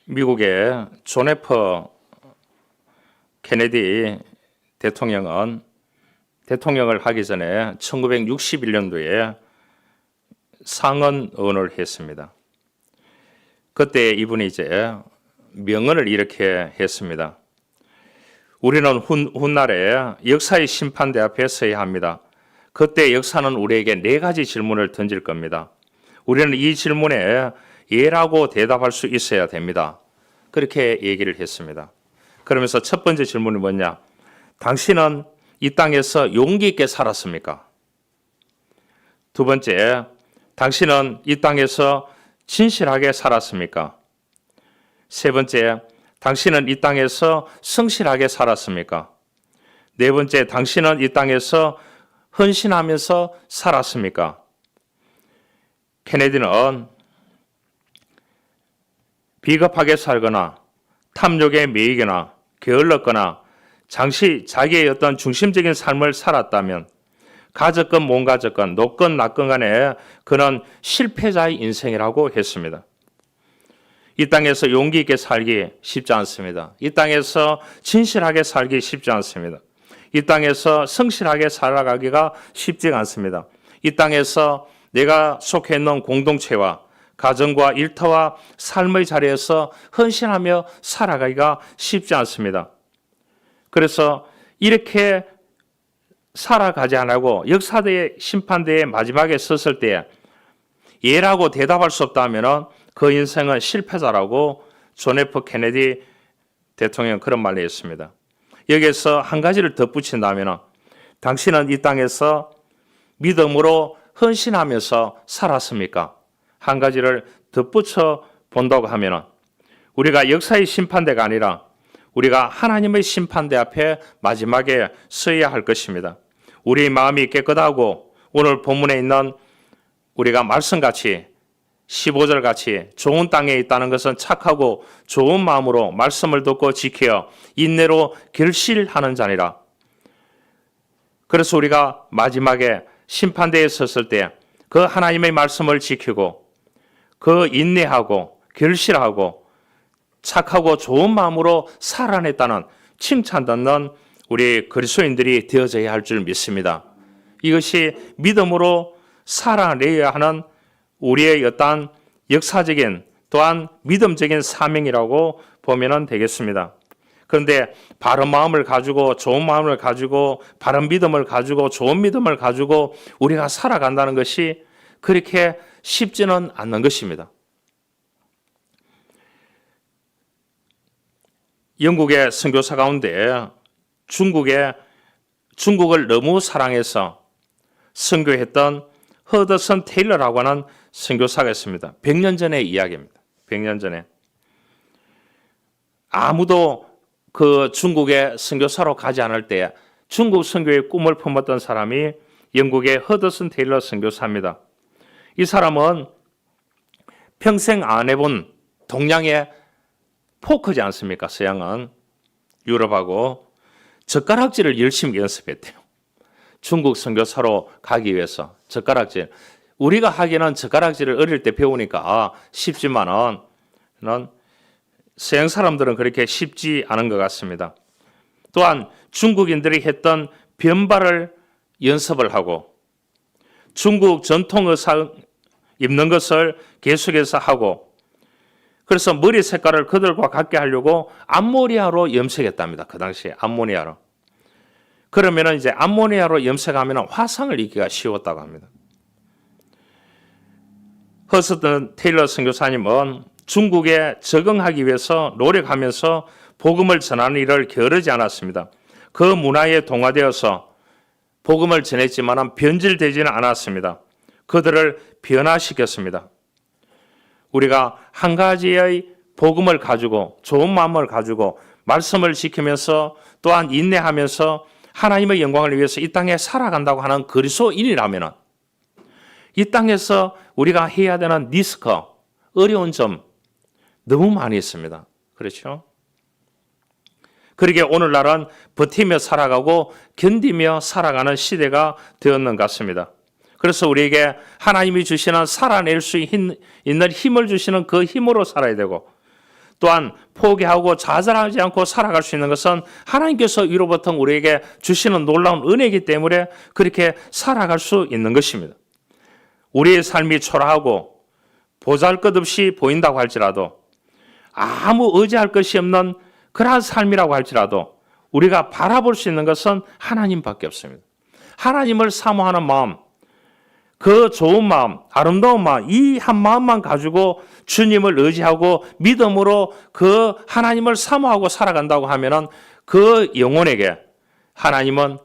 미국의 존 F 케네디 대통령은 대통령을 하기 전에 1961년도에 상원 의원을 했습니다. 그때 이분이 이제 명언을 이렇게 했습니다. 우리는 훗날에 역사의 심판대 앞에 서야 합니다. 그때 역사는 우리에게 4가지 질문을 던질 겁니다. 우리는 이 질문에 예라고 대답할 수 있어야 됩니다. 그렇게 얘기를 했습니다. 그러면서 첫 번째 질문이 뭐냐? 당신은 이 땅에서 용기 있게 살았습니까? 두 번째, 당신은 이 땅에서 진실하게 살았습니까? 세 번째, 당신은 이 땅에서 성실하게 살았습니까? 네 번째, 당신은 이 땅에서 헌신하면서 살았습니까? 케네디는 비겁하게 살거나 탐욕에 매이거나 게을렀거나 잠시 자기의 어떤 중심적인 삶을 살았다면 가졌건 못 가졌건 높건 낮건 간에 그는 실패자의 인생이라고 했습니다. 이 땅에서 용기 있게 살기 쉽지 않습니다. 이 땅에서 진실하게 살기 쉽지 않습니다. 이 땅에서 성실하게 살아가기가 쉽지 않습니다. 이 땅에서 내가 속해 있는 공동체와 가정과 일터와 삶의 자리에서 헌신하며 살아가기가 쉽지 않습니다. 그래서 이렇게 살아가지 않고 역사대의 심판대의 마지막에 섰을 때 예라고 대답할 수 없다면 그 인생은 실패자라고 존 F 케네디 대통령 그런 말을 했습니다. 여기에서 한 가지를 덧붙인다면 당신은 이 땅에서 믿음으로 헌신하면서 살았습니까? 한 가지를 덧붙여 본다고 하면 우리가 역사의 심판대가 아니라 우리가 하나님의 심판대 앞에 마지막에 서야 할 것입니다. 우리의 마음이 깨끗하고 오늘 본문에 있는 우리가 말씀같이 15절같이 좋은 땅에 있다는 것은 착하고 좋은 마음으로 말씀을 듣고 지켜 인내로 결실하는 자니라. 그래서 우리가 마지막에 심판대에 섰을 때 그 하나님의 말씀을 지키고 그 인내하고 결실하고 착하고 좋은 마음으로 살아냈다는 칭찬 듣는 우리 그리스도인들이 되어져야 할 줄 믿습니다. 이것이 믿음으로 살아내야 하는 우리의 어떤 역사적인 또한 믿음적인 사명이라고 보면 되겠습니다. 그런데 바른 마음을 가지고 좋은 마음을 가지고 바른 믿음을 가지고 좋은 믿음을 가지고 우리가 살아간다는 것이 그렇게 쉽지는 않는 것입니다. 영국의 선교사 가운데 중국을 너무 사랑해서 선교했던 허드슨 테일러라고 하는 선교사가 있습니다. 100년 전의 이야기입니다. 100년 전에. 아무도 그 중국의 선교사로 가지 않을 때 중국 선교의 꿈을 품었던 사람이 영국의 허드슨 테일러 선교사입니다. 이 사람은 평생 안 해본 동양의 포크지 않습니까? 서양은 유럽하고 젓가락질을 열심히 연습했대요. 중국 선교사로 가기 위해서 젓가락질. 우리가 하기는 젓가락질을 어릴 때 배우니까 쉽지만은 서양 사람들은 그렇게 쉽지 않은 것 같습니다. 또한 중국인들이 했던 변발을 연습을 하고 중국 전통 의상 입는 것을 계속해서 하고 그래서 머리 색깔을 그들과 같게 하려고 암모니아로 염색했답니다. 그 당시에 암모니아로. 그러면 이제 암모니아로 염색하면 화상을 입기가 쉬웠다고 합니다. 허스튼 테일러 선교사님은 중국에 적응하기 위해서 노력하면서 복음을 전하는 일을 게으르지 않았습니다. 그 문화에 동화되어서 복음을 전했지만 변질되지는 않았습니다. 그들을 변화시켰습니다. 우리가 한 가지의 복음을 가지고 좋은 마음을 가지고 말씀을 지키면서 또한 인내하면서 하나님의 영광을 위해서 이 땅에 살아간다고 하는 그리스도인이라면 이 땅에서 우리가 해야 되는 리스크, 어려운 점 너무 많이 있습니다. 그렇죠? 그러게 오늘날은 버티며 살아가고 견디며 살아가는 시대가 되었는 것 같습니다. 그래서 우리에게 하나님이 주시는 살아낼 수 있는 힘을 주시는 그 힘으로 살아야 되고 또한 포기하고 좌절하지 않고 살아갈 수 있는 것은 하나님께서 위로부터 우리에게 주시는 놀라운 은혜이기 때문에 그렇게 살아갈 수 있는 것입니다. 우리의 삶이 초라하고 보잘것없이 보인다고 할지라도 아무 의지할 것이 없는 그러한 삶이라고 할지라도 우리가 바라볼 수 있는 것은 하나님밖에 없습니다. 하나님을 사모하는 마음, 그 좋은 마음, 아름다운 마음, 이 한 마음만 가지고 주님을 의지하고 믿음으로 그 하나님을 사모하고 살아간다고 하면은 그 영혼에게 하나님은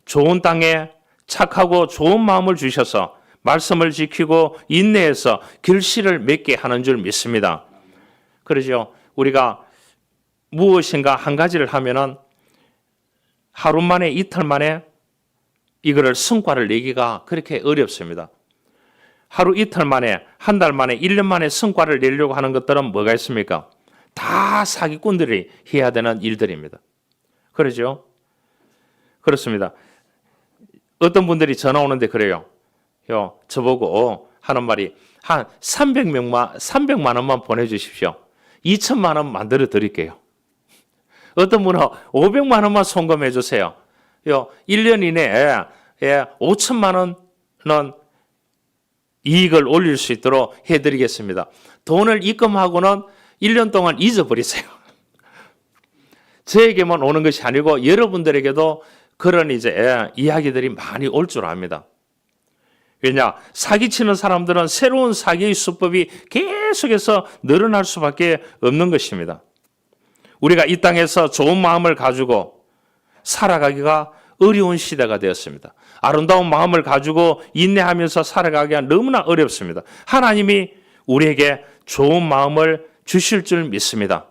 좋은 땅에 착하고 좋은 마음을 주셔서 말씀을 지키고 인내해서 결실을 맺게 하는 줄 믿습니다. 그러죠. 우리가 무엇인가 한 가지를 하면은 하루 만에 이틀 만에 이거를 성과를 내기가 그렇게 어렵습니다. 하루 이틀 만에, 한 달 만에, 1년 만에 성과를 내려고 하는 것들은 뭐가 있습니까? 다 사기꾼들이 해야 되는 일들입니다. 그러죠? 그렇습니다. 어떤 분들이 전화 오는데 그래요. 저보고 하는 말이 한 300만 원만 보내주십시오. 2천만 원 만들어 드릴게요. 어떤 분은 500만 원만 송금해 주세요. 1년 이내에 5천만 원은 이익을 올릴 수 있도록 해드리겠습니다. 돈을 입금하고는 1년 동안 잊어버리세요. 저에게만 오는 것이 아니고 여러분들에게도 그런 이야기들이 많이 올 줄 압니다. 왜냐? 사기치는 사람들은 새로운 사기의 수법이 계속해서 늘어날 수밖에 없는 것입니다. 우리가 이 땅에서 좋은 마음을 가지고 살아가기가 어려운 시대가 되었습니다. 아름다운 마음을 가지고 인내하면서 살아가기가 너무나 어렵습니다. 하나님이 우리에게 좋은 마음을 주실 줄 믿습니다.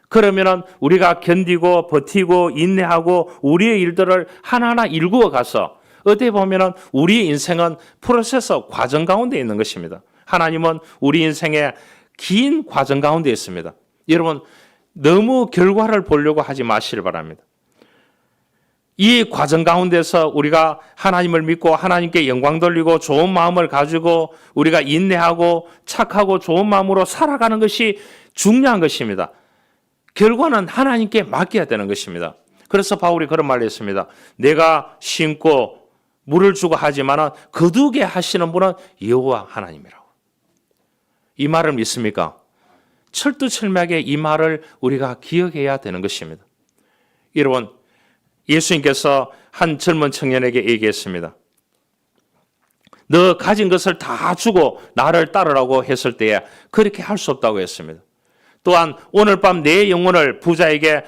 그러면은 우리가 견디고 버티고 인내하고 우리의 일들을 하나하나 일구어 가서 어떻게 보면은 우리 인생은 프로세서 과정 가운데 있는 것입니다. 하나님은 우리 인생의 긴 과정 가운데 있습니다. 여러분 너무 결과를 보려고 하지 마시길 바랍니다. 이 과정 가운데서 우리가 하나님을 믿고 하나님께 영광 돌리고 좋은 마음을 가지고 우리가 인내하고 착하고 좋은 마음으로 살아가는 것이 중요한 것입니다. 결과는 하나님께 맡겨야 되는 것입니다. 그래서 바울이 그런 말을 했습니다. 내가 심고 물을 주고 하지만 거두게 하시는 분은 여호와 하나님이라고. 이 말을 믿습니까? 철두철미하게 이 말을 우리가 기억해야 되는 것입니다. 여러분, 예수님께서 한 젊은 청년에게 얘기했습니다. 너 가진 것을 다 주고 나를 따르라고 했을 때에 그렇게 할 수 없다고 했습니다. 또한 오늘 밤 내 영혼을 부자에게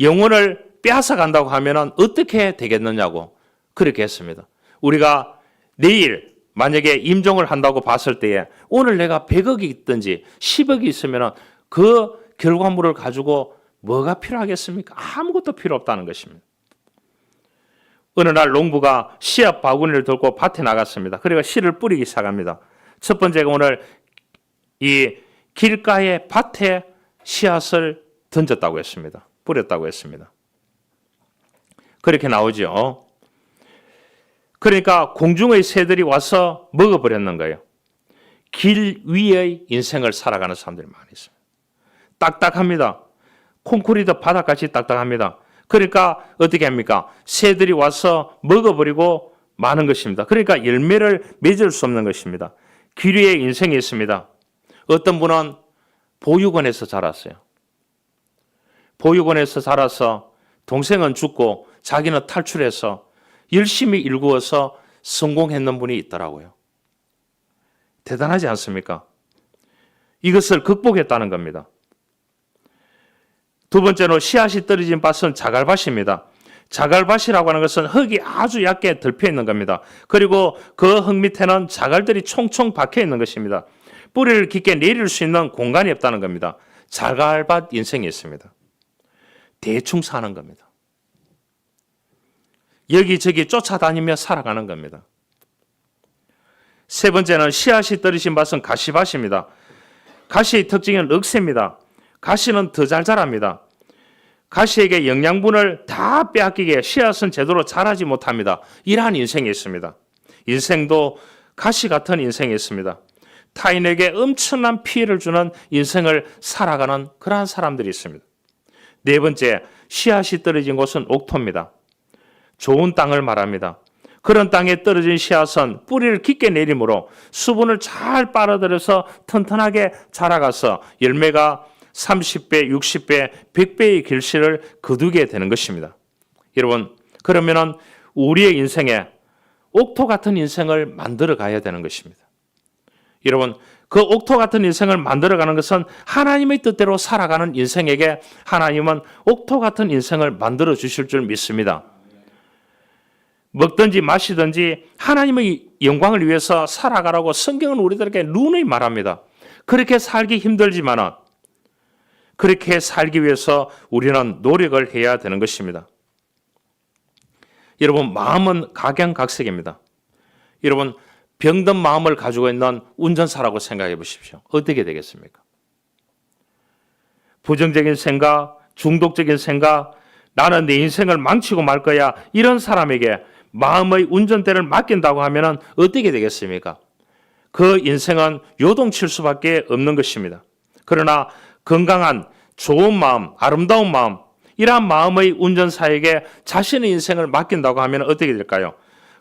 영혼을 빼앗아 간다고 하면 어떻게 되겠느냐고 그렇게 했습니다. 우리가 내일 만약에 임종을 한다고 봤을 때에 오늘 내가 100억이 있든지 10억이 있으면 그 결과물을 가지고 뭐가 필요하겠습니까? 아무것도 필요 없다는 것입니다. 어느 날 농부가 씨앗 바구니를 들고 밭에 나갔습니다. 그리고 씨를 뿌리기 시작합니다. 첫 번째가 오늘 이 길가의 밭에 씨앗을 던졌다고 했습니다. 뿌렸다고 했습니다. 그렇게 나오죠. 그러니까 공중의 새들이 와서 먹어버렸는 거예요. 길 위의 인생을 살아가는 사람들이 많이 있습니다. 딱딱합니다. 콘크리트 바닥같이 딱딱합니다. 그러니까 어떻게 합니까? 새들이 와서 먹어버리고 마는 것입니다. 그러니까 열매를 맺을 수 없는 것입니다. 길 위에 인생이 있습니다. 어떤 분은 보육원에서 자랐어요. 보육원에서 자라서 동생은 죽고 자기는 탈출해서 열심히 일구어서 성공했는 분이 있더라고요. 대단하지 않습니까? 이것을 극복했다는 겁니다. 두 번째로 씨앗이 떨어진 밭은 자갈밭입니다. 자갈밭이라고 하는 것은 흙이 아주 얇게 덮여 있는 겁니다. 그리고 그 흙 밑에는 자갈들이 총총 박혀 있는 것입니다. 뿌리를 깊게 내릴 수 있는 공간이 없다는 겁니다. 자갈밭 인생이 있습니다. 대충 사는 겁니다. 여기저기 쫓아다니며 살아가는 겁니다. 세 번째는 씨앗이 떨어진 밭은 가시밭입니다. 가시의 특징은 억새입니다. 가시는 더 잘 자랍니다. 가시에게 영양분을 다 빼앗기게 씨앗은 제대로 자라지 못합니다. 이러한 인생이 있습니다. 인생도 가시 같은 인생이 있습니다. 타인에게 엄청난 피해를 주는 인생을 살아가는 그러한 사람들이 있습니다. 네 번째, 씨앗이 떨어진 곳은 옥토입니다. 좋은 땅을 말합니다. 그런 땅에 떨어진 씨앗은 뿌리를 깊게 내림으로 수분을 잘 빨아들여서 튼튼하게 자라가서 열매가 30배, 60배, 100배의 결실을 거두게 되는 것입니다. 여러분, 그러면은 우리의 인생에 옥토 같은 인생을 만들어 가야 되는 것입니다. 여러분, 그 옥토 같은 인생을 만들어가는 것은 하나님의 뜻대로 살아가는 인생에게 하나님은 옥토 같은 인생을 만들어 주실 줄 믿습니다. 먹든지 마시든지 하나님의 영광을 위해서 살아가라고 성경은 우리들에게 누누이 말합니다. 그렇게 살기 힘들지만 그렇게 살기 위해서 우리는 노력을 해야 되는 것입니다. 여러분, 마음은 각양각색입니다. 여러분, 병든 마음을 가지고 있는 운전사라고 생각해 보십시오. 어떻게 되겠습니까? 부정적인 생각, 중독적인 생각, 나는 내 인생을 망치고 말 거야, 이런 사람에게 마음의 운전대를 맡긴다고 하면 어떻게 되겠습니까? 그 인생은 요동칠 수밖에 없는 것입니다. 그러나 건강한 좋은 마음, 아름다운 마음, 이러한 마음의 운전사에게 자신의 인생을 맡긴다고 하면 어떻게 될까요?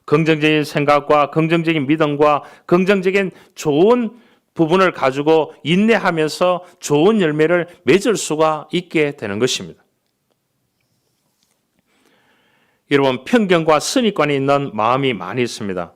긍정적인 생각과 긍정적인 믿음과 긍정적인 좋은 부분을 가지고 인내하면서 좋은 열매를 맺을 수가 있게 되는 것입니다. 여러분, 편견과 선입관이 있는 마음이 많이 있습니다.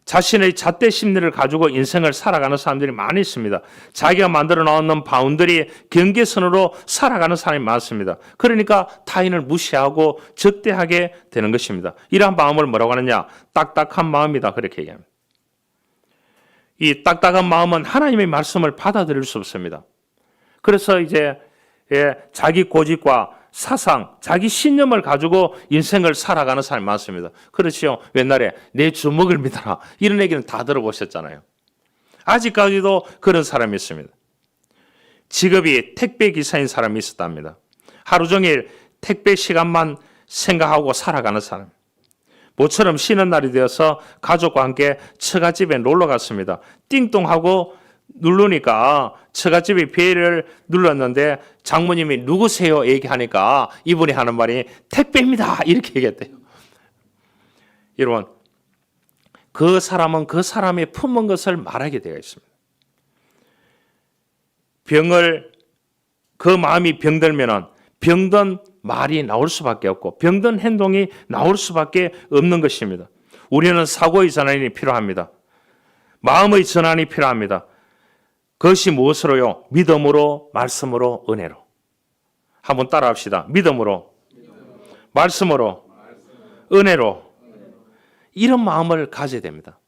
자신의 잣대 심리를 가지고 인생을 살아가는 사람들이 많이 있습니다. 자기가 만들어 놓는 바운더리 경계선으로 살아가는 사람이 많습니다. 그러니까 타인을 무시하고 적대하게 되는 것입니다. 이러한 마음을 뭐라고 하느냐? 딱딱한 마음이다, 그렇게 얘기합니다. 이 딱딱한 마음은 하나님의 말씀을 받아들일 수 없습니다. 그래서 이제 자기 고집과 사상, 자기 신념을 가지고 인생을 살아가는 사람이 많습니다. 그렇지요. 옛날에 내 주먹을 믿어라, 이런 얘기는 다 들어보셨잖아요. 아직까지도 그런 사람이 있습니다. 직업이 택배 기사인 사람이 있었답니다. 하루 종일 택배 시간만 생각하고 살아가는 사람. 모처럼 쉬는 날이 되어서 가족과 함께 처갓집에 놀러 갔습니다. 띵동하고 누르니까 처갓집이 벨을 눌렀는데 장모님이 누구세요? 얘기하니까 이분이 하는 말이 택배입니다, 이렇게 얘기했대요. 여러분, 그 사람은 그 사람이 품은 것을 말하게 되어 있습니다. 그 마음이 병들면은 병든 말이 나올 수밖에 없고 병든 행동이 나올 수밖에 없는 것입니다. 우리는 사고의 전환이 필요합니다. 마음의 전환이 필요합니다. 그것이 무엇으로요? 믿음으로, 말씀으로, 은혜로. 한번 따라합시다. 믿음으로, 말씀으로, 은혜로. 이런 마음을 가져야 됩니다.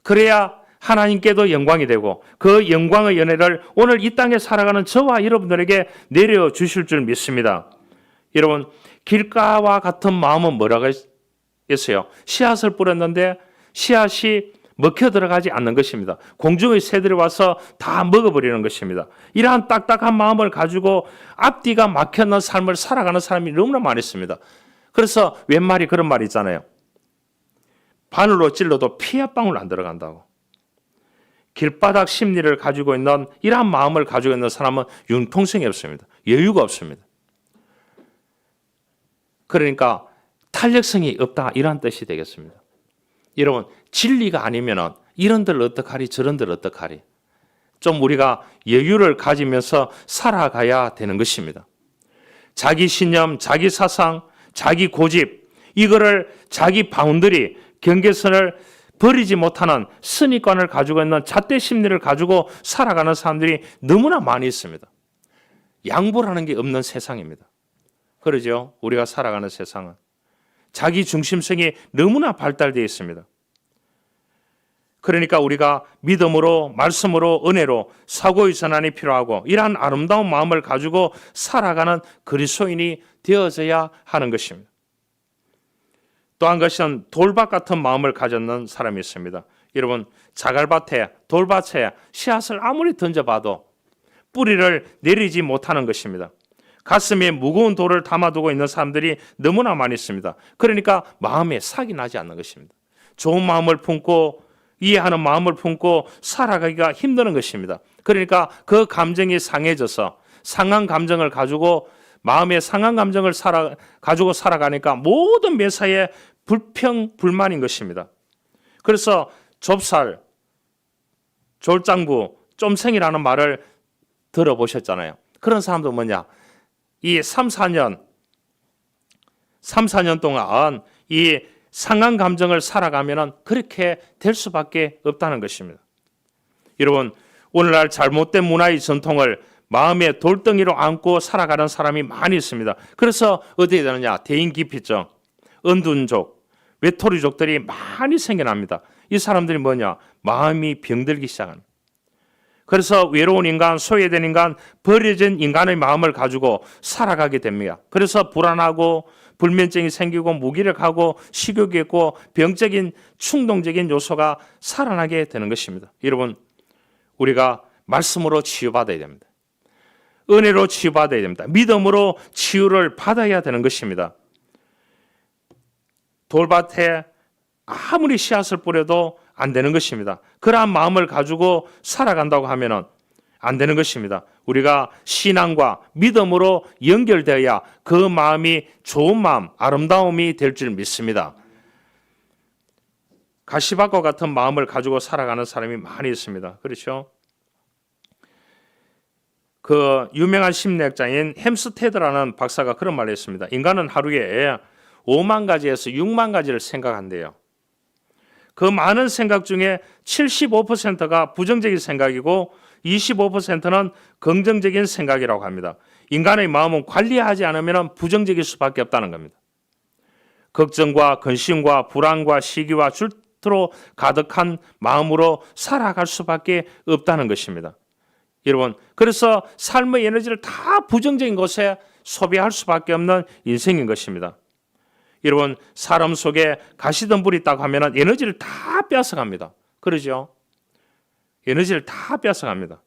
그래야 하나님께도 영광이 되고 그 영광의 은혜를 오늘 이 땅에 살아가는 저와 여러분들에게 내려주실 줄 믿습니다. 여러분, 길가와 같은 마음은 뭐라고 했어요? 씨앗을 뿌렸는데 씨앗이 먹혀 들어가지 않는 것입니다. 공중의 새들이 와서 다 먹어버리는 것입니다. 이러한 딱딱한 마음을 가지고 앞뒤가 막혀있는 삶을 살아가는 사람이 너무나 많이 있습니다. 그래서 웬말이 그런 말이 있잖아요. 바늘로 찔러도 피 한 방울 안 들어간다고. 길바닥 심리를 가지고 있는 이러한 마음을 가지고 있는 사람은 융통성이 없습니다. 여유가 없습니다. 그러니까 탄력성이 없다, 이런 뜻이 되겠습니다. 여러분, 진리가 아니면 이런들 어떡하리, 저런들 어떡하리. 좀 우리가 여유를 가지면서 살아가야 되는 것입니다. 자기 신념, 자기 사상, 자기 고집, 이거를 자기 바운더리, 경계선을 버리지 못하는 선입관을 가지고 있는 잣대 심리를 가지고 살아가는 사람들이 너무나 많이 있습니다. 양보라는 게 없는 세상입니다. 그러죠? 우리가 살아가는 세상은 자기 중심성이 너무나 발달되어 있습니다. 그러니까 우리가 믿음으로, 말씀으로, 은혜로 사고의 전환이 필요하고 이러한 아름다운 마음을 가지고 살아가는 그리스도인이 되어져야 하는 것입니다. 또 한 것은 돌밭 같은 마음을 가졌는 사람이 있습니다. 여러분, 자갈밭에, 돌밭에 씨앗을 아무리 던져봐도 뿌리를 내리지 못하는 것입니다. 가슴에 무거운 돌을 담아두고 있는 사람들이 너무나 많이 있습니다. 그러니까 마음에 삭이 나지 않는 것입니다. 좋은 마음을 품고 이해하는 마음을 품고 살아가기가 힘드는 것입니다. 그러니까 그 감정이 상해져서 상한 감정을 가지고 마음의 상한 감정을 가지고 살아가니까 모든 매사에 불평, 불만인 것입니다. 그래서 좁쌀, 졸장부, 쫌생이라는 말을 들어보셨잖아요. 그런 사람도 뭐냐? 이 3, 4년 동안 이 상한 감정을 살아가면 그렇게 될 수밖에 없다는 것입니다. 여러분, 오늘날 잘못된 문화의 전통을 마음의 돌덩이로 안고 살아가는 사람이 많이 있습니다. 그래서 어떻게 되느냐? 대인기피증, 은둔족, 외톨이족들이 많이 생겨납니다. 이 사람들이 뭐냐? 마음이 병들기 시작합니다. 그래서 외로운 인간, 소외된 인간, 버려진 인간의 마음을 가지고 살아가게 됩니다. 그래서 불안하고 불면증이 생기고 무기력하고 식욕이 있고 병적인 충동적인 요소가 살아나게 되는 것입니다. 여러분, 우리가 말씀으로 치유받아야 됩니다. 은혜로 치유받아야 됩니다. 믿음으로 치유를 받아야 되는 것입니다. 돌밭에 아무리 씨앗을 뿌려도 안 되는 것입니다. 그러한 마음을 가지고 살아간다고 하면 안 되는 것입니다. 우리가 신앙과 믿음으로 연결되어야 그 마음이 좋은 마음, 아름다움이 될 줄 믿습니다. 가시밭과 같은 마음을 가지고 살아가는 사람이 많이 있습니다. 그렇죠? 그 유명한 심리학자인 햄스테드라는 박사가 그런 말을 했습니다. 인간은 하루에 5만 가지에서 6만 가지를 생각한대요. 그 많은 생각 중에 75%가 부정적인 생각이고 25%는 긍정적인 생각이라고 합니다. 인간의 마음은 관리하지 않으면 부정적일 수밖에 없다는 겁니다. 걱정과 근심과 불안과 시기와 질투로 가득한 마음으로 살아갈 수밖에 없다는 것입니다. 여러분, 그래서 삶의 에너지를 다 부정적인 것에 소비할 수밖에 없는 인생인 것입니다. 여러분, 사람 속에 가시덤불이 있다고 하면 에너지를 다 뺏어갑니다. 그러죠? 에너지를 다 뺏어갑니다.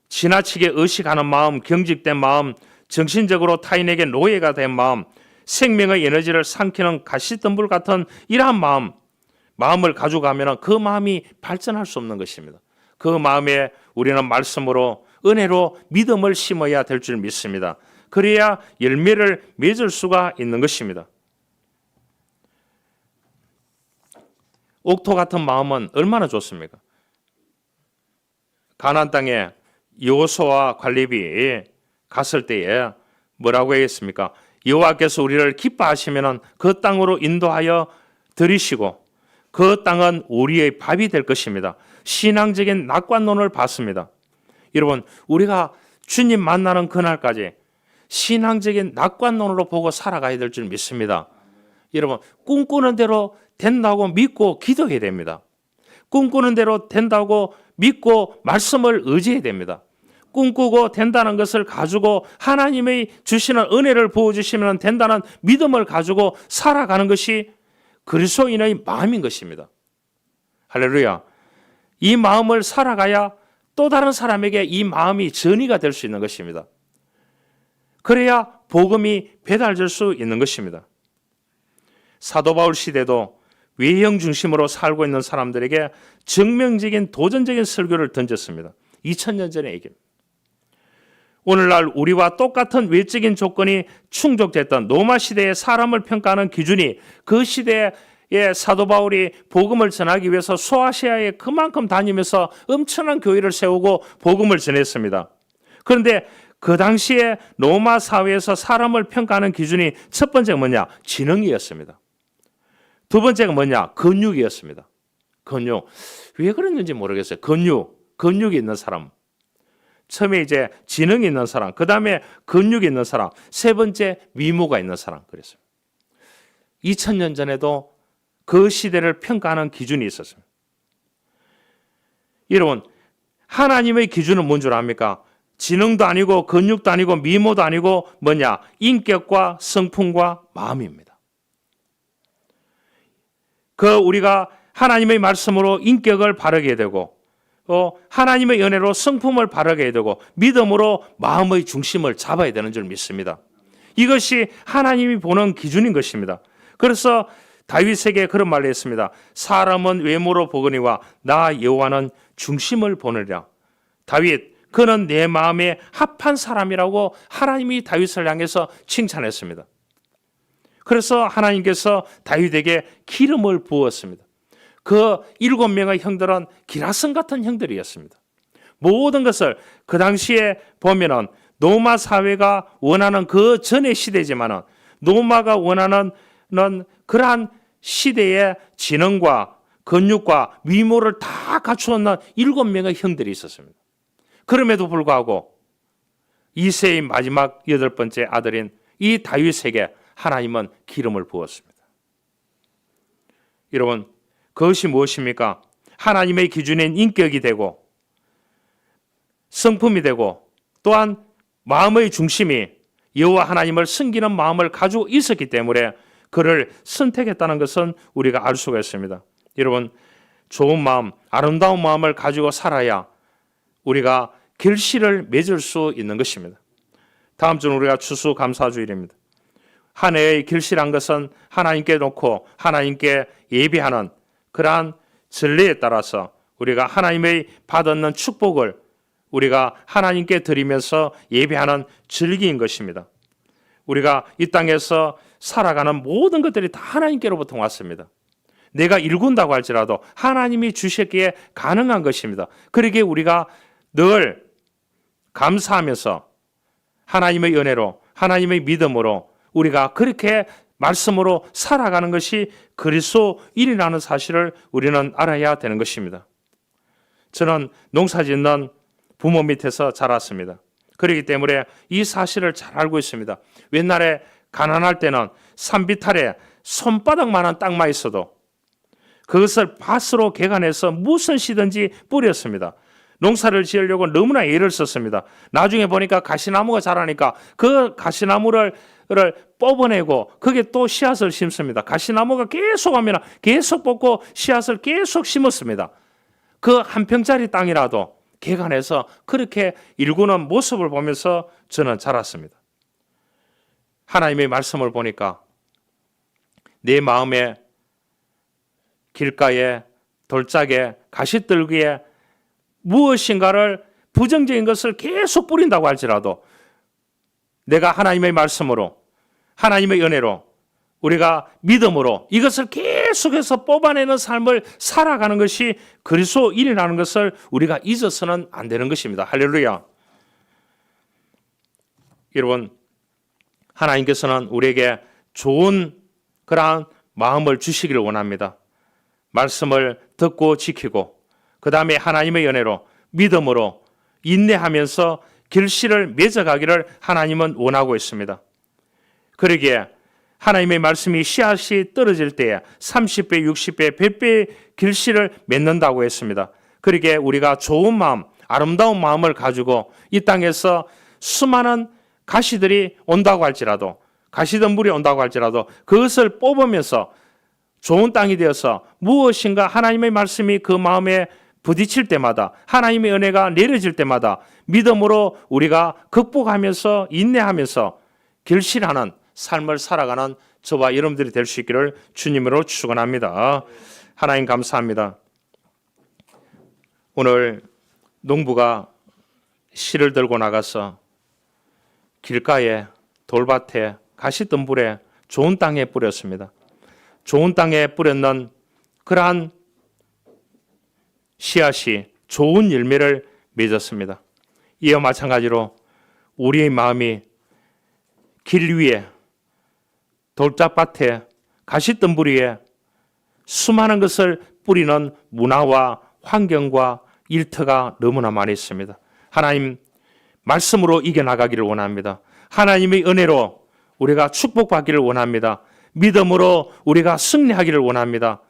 지나치게 의식하는 마음, 경직된 마음, 정신적으로 타인에게 노예가 된 마음, 생명의 에너지를 삼키는 가시덤불 같은 이러한 마음을 가지고 가면 그 마음이 발전할 수 없는 것입니다. 그 마음에 우리는 말씀으로 은혜로 믿음을 심어야 될 줄 믿습니다. 그래야 열매를 맺을 수가 있는 것입니다. 옥토 같은 마음은 얼마나 좋습니까? 가나안 땅에 여호수아와 갈렙이 갔을 때에 뭐라고 했습니까? 여호와께서 우리를 기뻐하시면 그 땅으로 인도하여 들이시고 그 땅은 우리의 밥이 될 것입니다. 신앙적인 낙관론을 봤습니다. 여러분, 우리가 주님 만나는 그날까지 신앙적인 낙관론으로 보고 살아가야 될 줄 믿습니다. 여러분, 꿈꾸는 대로 된다고 믿고 기도해야 됩니다. 꿈꾸는 대로 된다고 믿고 말씀을 의지해야 됩니다. 꿈꾸고 된다는 것을 가지고 하나님의 주시는 은혜를 부어주시면 된다는 믿음을 가지고 살아가는 것이 그리스도인의 마음인 것입니다. 할렐루야. 이 마음을 살아가야 또 다른 사람에게 이 마음이 전이가 될 수 있는 것입니다. 그래야 복음이 배달될 수 있는 것입니다. 사도 바울 시대도 외형 중심으로 살고 있는 사람들에게 증명적인 도전적인 설교를 던졌습니다. 2000년 전의 얘기입니다. 오늘날 우리와 똑같은 외적인 조건이 충족됐던 로마 시대의 사람을 평가하는 기준이 그 시대에 사도 바울이 복음을 전하기 위해서 소아시아에 그만큼 다니면서 엄청난 교회를 세우고 복음을 전했습니다. 그런데 그 당시에 로마 사회에서 사람을 평가하는 기준이 첫 번째가 뭐냐? 지능이었습니다. 두 번째가 뭐냐? 근육이었습니다. 근육. 왜 그랬는지 모르겠어요. 근육이 있는 사람. 처음에 이제 지능이 있는 사람, 그 다음에 근육이 있는 사람, 세 번째 미모가 있는 사람 그랬어요. 2000년 전에도 그 시대를 평가하는 기준이 있었습니다. 여러분, 하나님의 기준은 뭔 줄 압니까? 지능도 아니고 근육도 아니고 미모도 아니고 뭐냐? 인격과 성품과 마음입니다. 우리가 하나님의 말씀으로 인격을 바르게 되고 하나님의 은혜로 성품을 바르게 되고 믿음으로 마음의 중심을 잡아야 되는 줄 믿습니다. 이것이 하나님이 보는 기준인 것입니다. 그래서 다윗에게 그런 말을 했습니다. 사람은 외모로 보거니와 나 여호와는 중심을 보느니라. 다윗, 그는 내 마음에 합한 사람이라고 하나님이 다윗을 향해서 칭찬했습니다. 그래서 하나님께서 다윗에게 기름을 부었습니다. 그 7명의 형들은 기라성 같은 형들이었습니다. 모든 것을 그 당시에 보면은 로마 사회가 원하는 그 전의 시대지만은 로마가 원하는 그러한 시대의 지능과 근육과 미모를 다 갖추었는 7명의 형들이 있었습니다. 그럼에도 불구하고 이세의 마지막 8번째 아들인 이 다윗에게 하나님은 기름을 부었습니다. 여러분, 그것이 무엇입니까? 하나님의 기준인 인격이 되고 성품이 되고 또한 마음의 중심이 여호와 하나님을 섬기는 마음을 가지고 있었기 때문에 그를 선택했다는 것은 우리가 알 수가 있습니다. 여러분, 좋은 마음, 아름다운 마음을 가지고 살아야 우리가 결실을 맺을 수 있는 것입니다. 다음 주는 우리가 추수감사주일입니다. 한 해의 결실한 것은 하나님께 놓고 하나님께 예배하는 그러한 진리에 따라서 우리가 하나님의 받는 축복을 우리가 하나님께 드리면서 예배하는 절기인 것입니다. 우리가 이 땅에서 살아가는 모든 것들이 다 하나님께로부터 왔습니다. 내가 일군다고 할지라도 하나님이 주셨기에 가능한 것입니다. 그러기에 우리가 늘 감사하면서 하나님의 은혜로 하나님의 믿음으로 우리가 그렇게 말씀으로 살아가는 것이 그리스도인이라는 사실을 우리는 알아야 되는 것입니다. 저는 농사짓는 부모 밑에서 자랐습니다. 그렇기 때문에 이 사실을 잘 알고 있습니다. 옛날에 가난할 때는 산비탈에 손바닥만한 땅만 있어도 그것을 밭으로 개간해서 무슨 씨든지 뿌렸습니다. 농사를 지으려고 너무나 애를 썼습니다. 나중에 보니까 가시나무가 자라니까 그 가시나무를 뽑아내고 거기에 또 씨앗을 심습니다. 가시나무가 계속 하면 계속 뽑고 씨앗을 계속 심었습니다. 그 한 평짜리 땅이라도 개간해서 그렇게 일구는 모습을 보면서 저는 자랐습니다. 하나님의 말씀을 보니까 내 마음에 길가에 돌짝에 가시떨기에 무엇인가를 부정적인 것을 계속 뿌린다고 할지라도 내가 하나님의 말씀으로 하나님의 은혜로 우리가 믿음으로 이것을 계속해서 뽑아내는 삶을 살아가는 것이 그리스도인이라는 것을 우리가 잊어서는 안 되는 것입니다. 할렐루야. 여러분, 하나님께서는 우리에게 좋은 그러한 마음을 주시기를 원합니다. 말씀을 듣고 지키고 그 다음에 하나님의 은혜로 믿음으로 인내하면서 결실을 맺어가기를 하나님은 원하고 있습니다. 그러기에 하나님의 말씀이 씨앗이 떨어질 때에 30배, 60배, 100배의 결실을 맺는다고 했습니다. 그러기에 우리가 좋은 마음, 아름다운 마음을 가지고 이 땅에서 수많은 가시들이 온다고 할지라도 가시덤불이 온다고 할지라도 그것을 뽑으면서 좋은 땅이 되어서 무엇인가 하나님의 말씀이 그 마음에 부딪힐 때마다 하나님의 은혜가 내려질 때마다 믿음으로 우리가 극복하면서 인내하면서 결실하는 삶을 살아가는 저와 여러분들이 될 수 있기를 주님으로 축원합니다. 하나님 감사합니다. 오늘 농부가 씨를 들고 나가서 길가에 돌밭에 가시덤불에 좋은 땅에 뿌렸습니다. 좋은 땅에 뿌렸는 그러한 씨앗이 좋은 열매를 맺었습니다. 이와 마찬가지로 우리의 마음이 길 위에 돌짝밭에 가시덤불 위에 수많은 것을 뿌리는 문화와 환경과 일터가 너무나 많이 있습니다. 하나님 말씀으로 이겨나가기를 원합니다. 하나님의 은혜로 우리가 축복받기를 원합니다. 믿음으로 우리가 승리하기를 원합니다.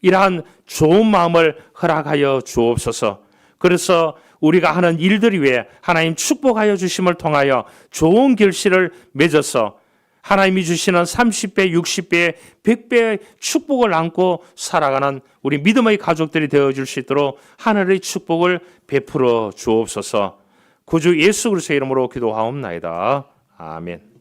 이러한 좋은 마음을 허락하여 주옵소서. 그래서 우리가 하는 일들 위해 하나님 축복하여 주심을 통하여 좋은 결실을 맺어서 하나님이 주시는 30배, 60배, 100배의 축복을 안고 살아가는 우리 믿음의 가족들이 되어줄 수 있도록 하늘의 축복을 베풀어 주옵소서. 구주 예수 그리스도의 이름으로 기도하옵나이다. 아멘.